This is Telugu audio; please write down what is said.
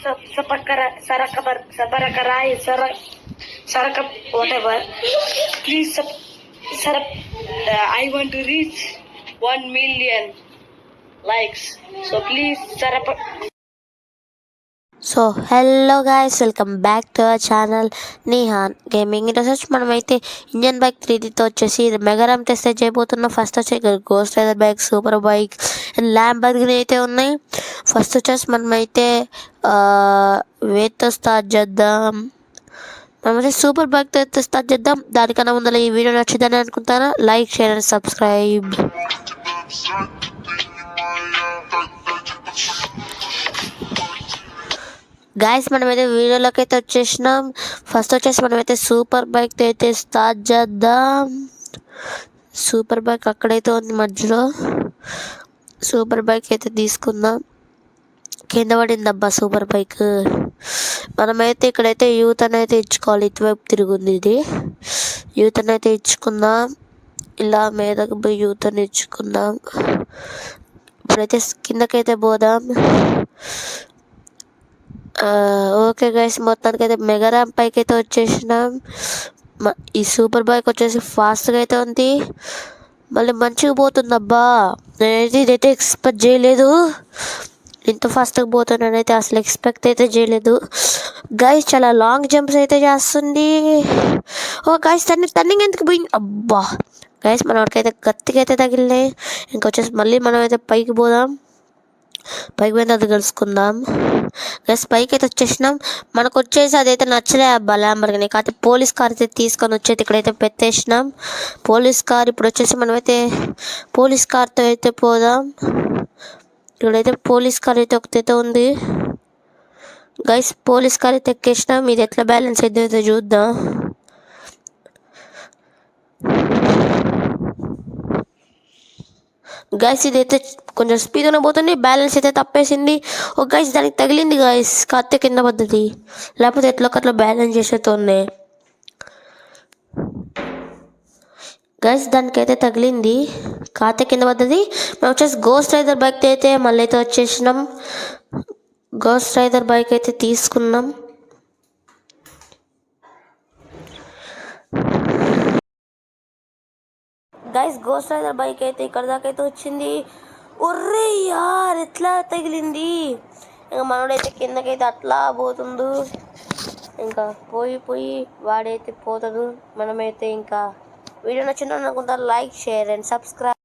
Saraka, whatever. Please, I want to reach 1 million likes. So please, so hello guys, welcome back to our channel Nihan gaming. ఈరోజు మనమైతే ఇండియన్ బైక్ 3Dతో వచ్చేసి మెగారామ్ టెస్ట్ చేయబోతున్నాం. ఫస్ట్ వచ్చి ghost rider bike, super bike and Lamborghini అయితే ఉన్నాయి. ఫస్ట్ వచ్చేసి మనమైతే వేత్తో స్టార్ట్ చేద్దాం. మనమైతే సూపర్ బైక్తో అయితే స్టార్ట్ చేద్దాం. దానికన్నా ముందర ఈ వీడియో నచ్చిందని అనుకుంటాను. Like, share and subscribe. Guys, మనమైతే వీడియోలోకి అయితే వచ్చేసినాం. ఫస్ట్ వచ్చేసి మనమైతే సూపర్ బైక్తో అయితే స్టార్ట్ చేద్దాం. సూపర్ బైక్ అక్కడైతే ఉంది మధ్యలో. సూపర్ బైక్ అయితే తీసుకుందాం. కింద పడిందబ్బా సూపర్ బైక్. మనమైతే ఇక్కడైతే యూత్ అని అయితే ఇచ్చుకోవాలి. ఇటువైపు తిరుగుంది ఇది. యూత్ అని అయితే ఇచ్చుకుందాం. ఇలా మీదకి పోయి యూత్ అని ఇచ్చుకుందాం. ఇప్పుడైతే కిందకైతే పోదాం. ఓకే గైస్, మొత్తానికి అయితే మెగారామ్ పైకి అయితే వచ్చేసినాం. ఈ సూపర్ బైక్ వచ్చేసి ఫాస్ట్గా అయితే ఉంది, మళ్ళీ మంచిగా పోతుంది. అబ్బా, నేనైతే ఇదైతే ఎక్స్పెక్ట్ చేయలేదు. ఇంత ఫాస్ట్గా పోతున్నానైతే అసలు ఎక్స్పెక్ట్ అయితే చేయలేదు. గైస్, చాలా లాంగ్ జంప్స్ అయితే చేస్తుంది. ఓ గైస్, టర్నింగ్ ఎందుకు పోయింది? అబ్బా గైస్, మనకైతే గట్టిగా అయితే తగిలినాయి. ఇంకొచ్చేసి మళ్ళీ మనం అయితే పైకి పోదాం. పైకి పోయిన అది కలుసుకుందాం. గైస్, పైకి అయితే వచ్చేసినాం. మనకు వచ్చేసి అదైతే నచ్చలే అబ్బా ల్యాంబర్గిని. కాకపోతే పోలీస్ కార్ అయితే తీసుకొని వచ్చేది ఇక్కడైతే పెట్టేసినాం. పోలీస్ కార్ ఇప్పుడు వచ్చేసి మనమైతే పోలీస్ కార్తో అయితే పోదాం. ఇక్కడైతే పోలీస్ కార్ అయితే ఒకటైతే ఉంది. గైస్, పోలీస్ కార్ అయితే ఎక్కేసినాం. ఇది ఎట్లా బ్యాలెన్స్ అయితే చూద్దాం. గైస్, ఇదైతే కొంచెం స్పీడ్గానే పోతుంది. బ్యాలెన్స్ అయితే తప్పేసింది. ఓ గైస్, దానికి తగిలింది గైస్. కత్తి కింద పద్ధతి, లేకపోతే ఎట్లా బ్యాలెన్స్ చేసేతో ఉన్నాయి గైస్. దానికైతే తగిలింది, కాతే కింద పద్ధతి. మేము వచ్చేసి గోస్ట్ రైడర్ బైక్ అయితే మళ్ళీ అయితే వచ్చేసినాం. గోస్ట్ రైడర్ బైక్ అయితే తీసుకున్నాం. గైస్, గోస్ట్ రైడర్ బైక్ అయితే ఇక్కడ దాకా అయితే వచ్చింది. ఒర్రే యార్, ఎట్లా తగిలింది? ఇంకా మనోడైతే కిందకైతే అట్లా పోతుండు. ఇంకా పోయి వాడైతే పోతాడు. మనమైతే ఇంకా వీడియో నచ్చిందని అనుకుంటా. Like, share and subscribe.